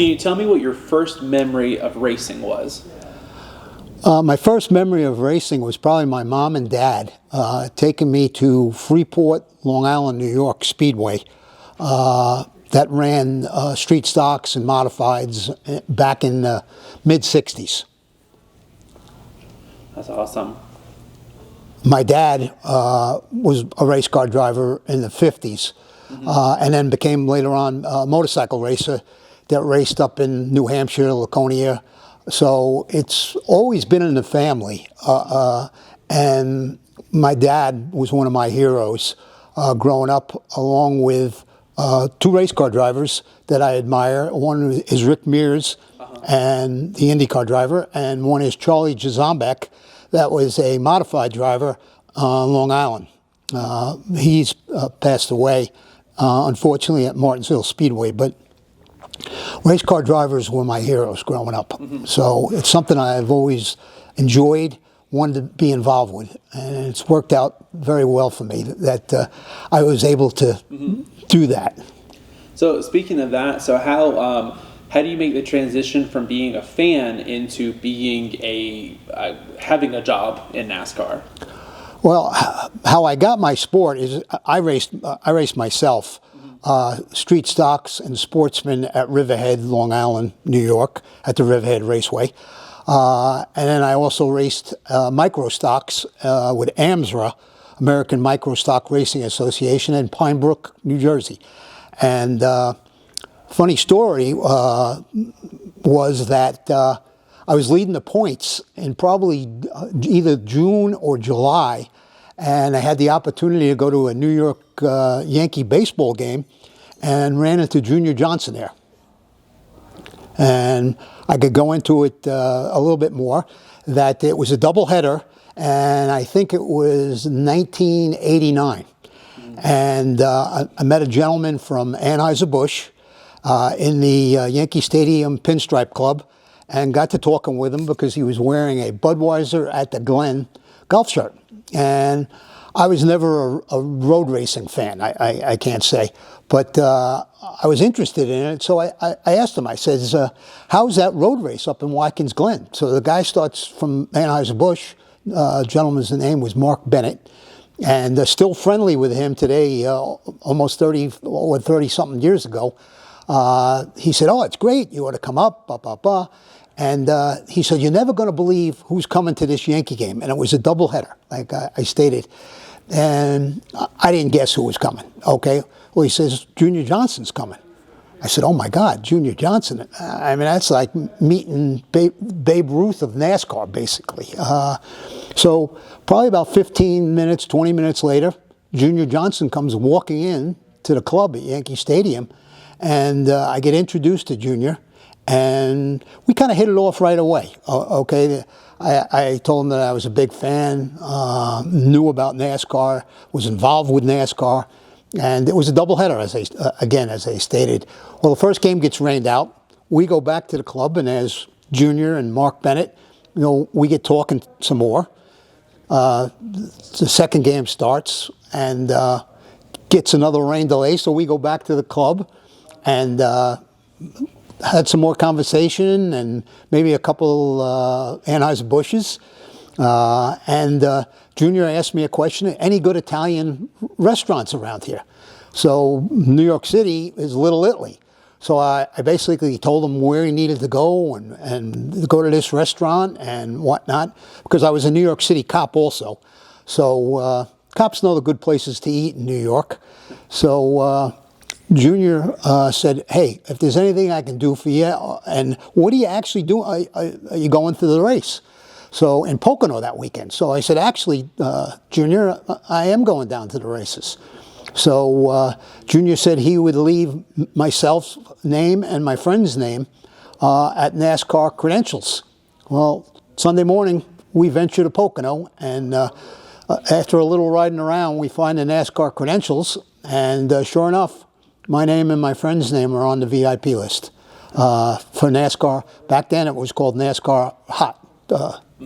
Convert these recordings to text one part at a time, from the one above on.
Can you tell me what your first memory of racing was? My first memory of racing was probably my mom and dad taking me to Freeport, Long Island, New York Speedway that ran street stocks and modifieds back in the mid-'60s. That's awesome. My dad was a race car driver in the 50s and then became later on a motorcycle racer that raced up in New Hampshire, Laconia. So it's always been in the family. And my dad was one of my heroes growing up, along with two race car drivers that I admire. One is Rick Mears, and the IndyCar driver, and one is Charlie Jazombek, that was a modified driver on Long Island. He's passed away, unfortunately, at Martinsville Speedway, but race car drivers were my heroes growing up. So it's something I've always enjoyed, wanted to be involved with, and it's worked out very well for me that I was able to do that. So speaking of that, so how do you make the transition from being a fan into being having a job in NASCAR? Well, how I got my sport is I raced myself, street stocks and sportsmen at Riverhead, Long Island, New York, at the Riverhead Raceway. And then I also raced micro stocks with AMSRA, American Micro Stock Racing Association, in Pine Brook, New Jersey. And funny story was that I was leading the points in probably either June or July, and I had the opportunity to go to a New York Yankee baseball game and ran into Junior Johnson there. And I could go into it a little bit more, that it was a doubleheader, and I think it was 1989. And I met a gentleman from Anheuser-Busch in the Yankee Stadium Pinstripe Club, and got to talking with him because he was wearing a Budweiser at the Glen golf shirt. And I was never a road racing fan, I can't say, but I was interested in it. So I asked him, I says, how's that road race up in Watkins Glen? So the guy starts from Anheuser-Busch, gentleman's name was Mark Bennett, and still friendly with him today, almost 30 or 30-something years ago. He said, oh, it's great, you ought to come up, blah, blah, blah. And he said, you're never going to believe who's coming to this Yankee game. And it was a doubleheader, like I stated. And I didn't guess who was coming, okay? Well, he says, Junior Johnson's coming. I said, oh, my God, Junior Johnson. I mean, that's like meeting Babe Ruth of NASCAR, basically. So probably about 15 minutes, 20 minutes later, Junior Johnson comes walking in to the club at Yankee Stadium, and I get introduced to Junior, and we kind of hit it off right away, okay? I told him that I was a big fan, knew about NASCAR, was involved with NASCAR, and it was a doubleheader, as I stated. Well, the first game gets rained out. We go back to the club, and as Junior and Mark Bennett, we get talking some more. The second game starts, and gets another rain delay, so we go back to the club and had some more conversation and maybe a couple Anheuser-Busch's. And Junior asked me a question, any good Italian restaurants around here? So New York City is Little Italy. So I basically told him where he needed to go and go to this restaurant and whatnot, because I was a New York City cop also. So cops know the good places to eat in New York. So Junior said, hey, if there's anything I can do for you, and what do you actually do? Are you going to the race? So in Pocono that weekend. So I said, actually, Junior, I am going down to the races. So Junior said he would leave myself's name and my friend's name at NASCAR credentials. Well, Sunday morning, we venture to Pocono, and after a little riding around, we find the NASCAR credentials, and sure enough, my name and my friend's name are on the VIP list for NASCAR. Back then, it was called NASCAR Hot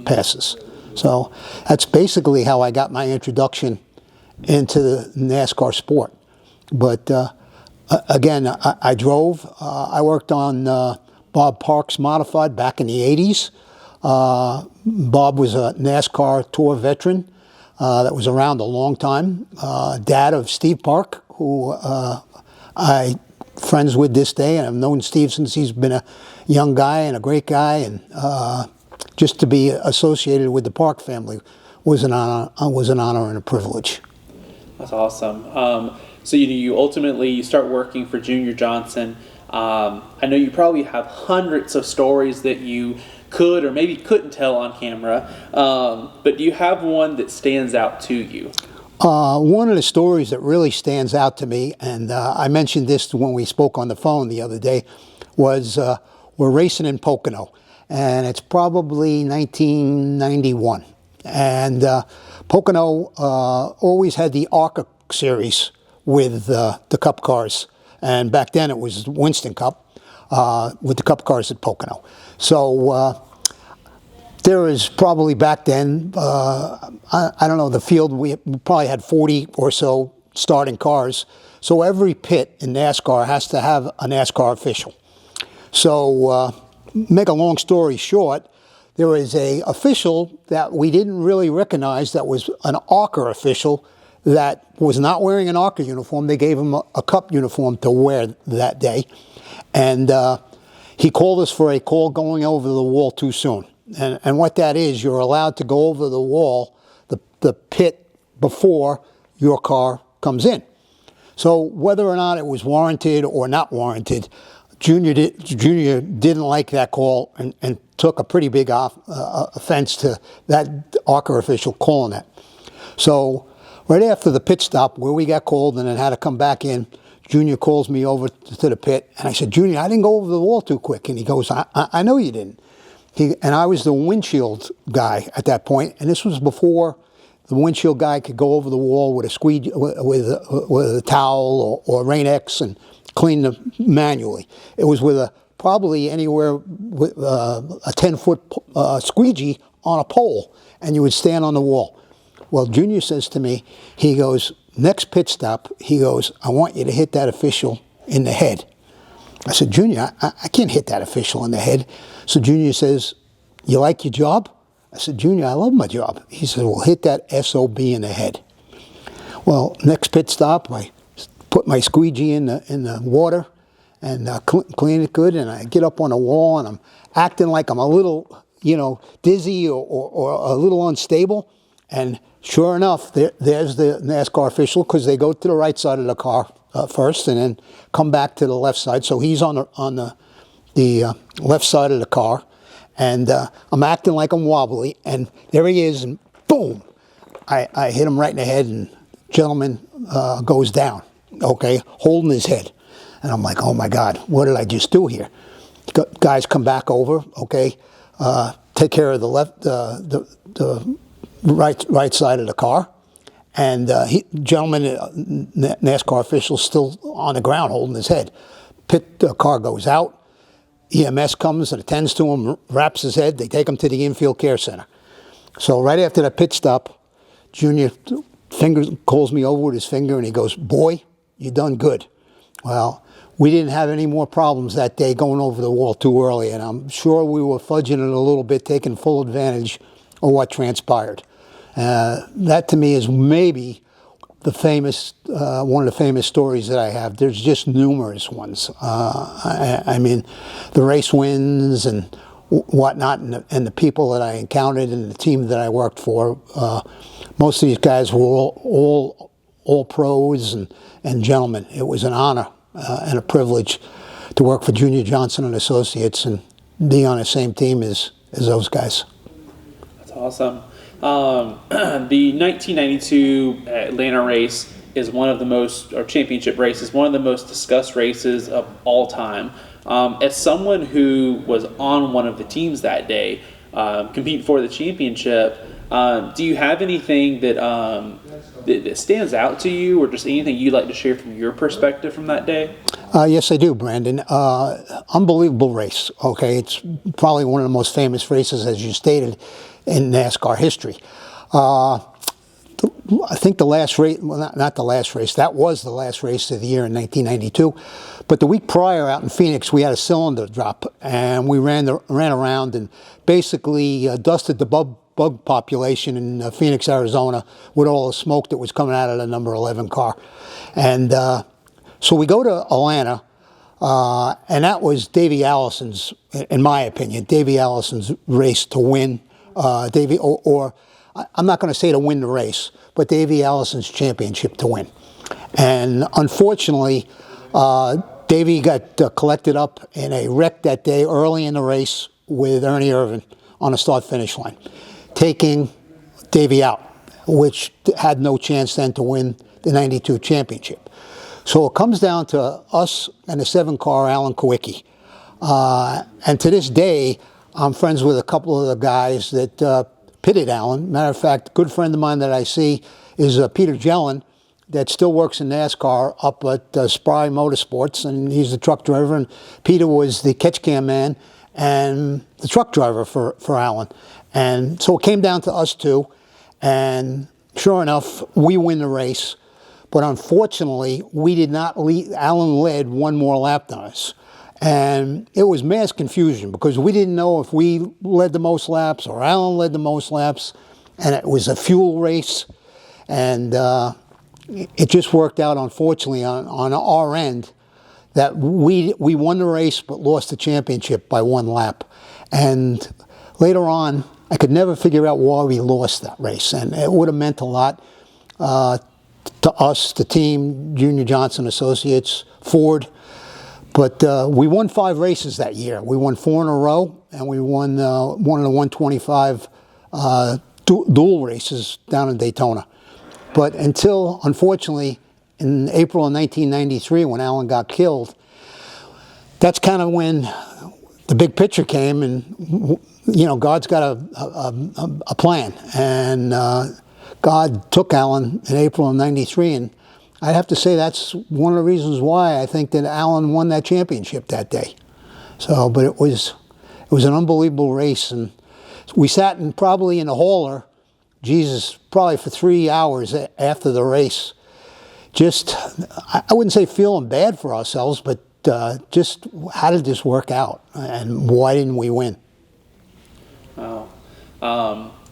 Passes. So that's basically how I got my introduction into the NASCAR sport. But again, I drove. I worked on Bob Parks Modified back in the 80s. Bob was a NASCAR Tour veteran that was around a long time. Dad of Steve Park, who I friends with this day, and I've known Steve since he's been a young guy and a great guy, and just to be associated with the Park family was an honor and a privilege. That's awesome. So you ultimately you start working for Junior Johnson. I know you probably have hundreds of stories that you could or maybe couldn't tell on camera, but do you have one that stands out to you? One of the stories that really stands out to me, and I mentioned this when we spoke on the phone the other day, was we're racing in Pocono, and it's probably 1991. And Pocono always had the ARCA series with the Cup cars, and back then it was Winston Cup with the Cup cars at Pocono. So there was probably back then, I don't know, the field, we probably had 40 or so starting cars. So every pit in NASCAR has to have a NASCAR official. So make a long story short, there was a official that we didn't really recognize that was an ARCA official that was not wearing an ARCA uniform. They gave him a Cup uniform to wear that day. And he called us for a call going over the wall too soon. And what that is, you're allowed to go over the wall, the pit, before your car comes in. So whether or not it was warranted or not warranted, Junior didn't like that call and took a pretty big offense to that ARCA official calling it. So right after the pit stop, where we got called and then had to come back in, Junior calls me over to the pit, and I said, Junior, I didn't go over the wall too quick. And he goes, I know you didn't. And I was the windshield guy at that point, and this was before the windshield guy could go over the wall with a squeegee, with a towel or Rain-X and clean them manually. It was with probably anywhere with a 10-foot squeegee on a pole, and you would stand on the wall. Well, Junior says to me, he goes, next pit stop, he goes, I want you to hit that official in the head. I said, Junior, I can't hit that official in the head. So Junior says, you like your job? I said, Junior, I love my job. He said, well, hit that SOB in the head. Well, next pit stop, I put my squeegee in the water and clean it good, and I get up on the wall, and I'm acting like I'm a little, dizzy or a little unstable. And sure enough, there's the NASCAR official, because they go to the right side of the car first and then come back to the left side. So he's on the left side of the car, and I'm acting like I'm wobbly, and there he is, and boom, I hit him right in the head, and gentleman goes down, okay, holding his head. And I'm like, oh my God, what did I just do here? Guys come back over, okay, take care of the right side of the car. And gentleman, NASCAR official, still on the ground holding his head. Car goes out. EMS comes and attends to him, wraps his head. They take him to the infield care center. So right after that pit stop, Junior calls me over with his finger, and he goes, boy, you done good. Well, we didn't have any more problems that day going over the wall too early, and I'm sure we were fudging it a little bit, taking full advantage of what transpired. That to me is maybe the famous, one of the famous stories that I have. There's just numerous ones. I mean, the race wins and whatnot, and the people that I encountered and the team that I worked for. Most of these guys were all pros and gentlemen. It was an honor and a privilege to work for Junior Johnson and Associates and be on the same team as those guys. That's awesome. The 1992 Atlanta race is one of the most, or championship race, is one of the most discussed races of all time. As someone who was on one of the teams that day, competing for the championship, do you have anything that stands out to you, or just anything you'd like to share from your perspective from that day? Yes, I do, Brandon. Unbelievable race. Okay, it's probably one of the most famous races, as you stated, in NASCAR history. The I think the last race, well, not the last race, that was the last race of the year in 1992. But the week prior out in Phoenix, we had a cylinder drop, and we ran around and basically dusted the bug population in Phoenix, Arizona, with all the smoke that was coming out of the number 11 car. And so we go to Atlanta, and that was Davey Allison's, in my opinion, Davey Allison's race to win. I'm not going to say to win the race, but Davey Allison's championship to win. And unfortunately, Davey got collected up in a wreck that day early in the race with Ernie Irvan on the start-finish line, taking Davey out, which had no chance then to win the 92 championship. So it comes down to us and the 7-car Alan Kawicki. And to this day, I'm friends with a couple of the guys that pitted Alan. Matter of fact, a good friend of mine that I see is Peter Jellin, that still works in NASCAR up at Spry Motorsports, and he's the truck driver. And Peter was the catch cam man and the truck driver for Alan. And so it came down to us two, and sure enough, we win the race. But unfortunately, we did not lead. Alan led one more lap than us. And it was mass confusion because we didn't know if we led the most laps or Alan led the most laps. And it was a fuel race. And it just worked out, unfortunately, on our end that we won the race but lost the championship by one lap. And later on, I could never figure out why we lost that race. And it would have meant a lot to us, the team, Junior Johnson Associates, Ford. But we won 5 races that year. We won 4 in a row, and we won one of the 125 dual races down in Daytona. But until, unfortunately, in April of 1993, when Alan got killed, that's kind of when the big picture came, and you know, God's got a plan. And God took Alan in April of 93, and I have to say that's one of the reasons why I think that Alan won that championship that day. So, but it was an unbelievable race, and we sat probably in the hauler, probably for 3 hours after the race. Just, I wouldn't say feeling bad for ourselves, but just how did this work out, and why didn't we win? Wow.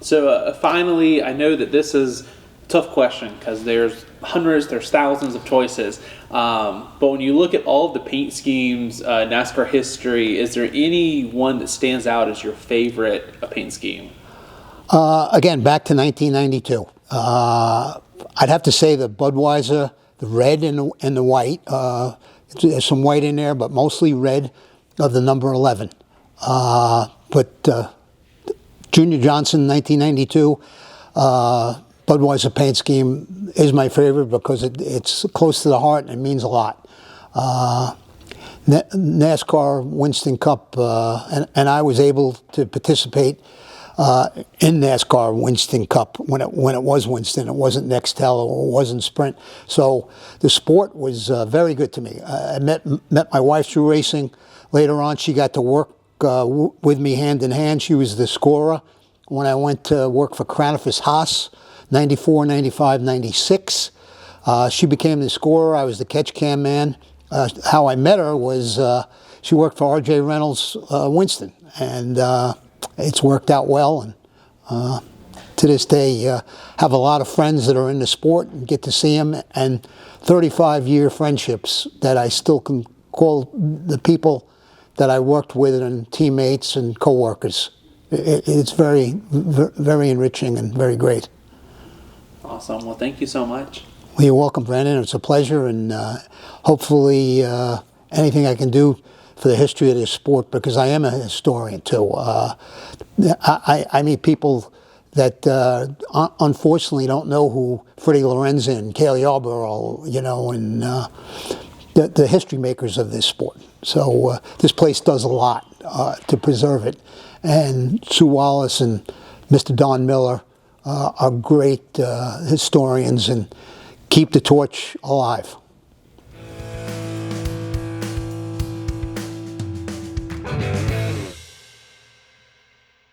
So finally, I know that this is a tough question because there's thousands of choices. But when you look at all of the paint schemes, NASCAR history, is there any one that stands out as your favorite paint scheme? Again, back to 1992. I'd have to say the Budweiser, the red and the white. There's some white in there, but mostly red of the number 11. But Junior Johnson, 1992, Budweiser paint scheme is my favorite because it's close to the heart and it means a lot. NASCAR Winston Cup, and I was able to participate in NASCAR Winston Cup when it was Winston. It wasn't Nextel or it wasn't Sprint. So the sport was very good to me. I met my wife through racing. Later on, she got to work with me hand in hand. She was the scorer when I went to work for Cranifus Haas, 94, 95, 96. She became the scorer. I was the catch cam man. How I met her was she worked for R.J. Reynolds Winston, and it's worked out well. And to this day, have a lot of friends that are in the sport and get to see them, and 35-year friendships that I still can call the people that I worked with and teammates and coworkers. It's very, very enriching and very great. Awesome. Well, thank you so much. Well, you're welcome, Brandon. It's a pleasure, and hopefully anything I can do for the history of this sport, because I am a historian too. I meet people that unfortunately don't know who Freddie Lorenzen and Cale Yarborough, you know, and the history makers of this sport. So this place does a lot to preserve it. And Sue Wallace and Mr. Don Miller are great historians and keep the torch alive.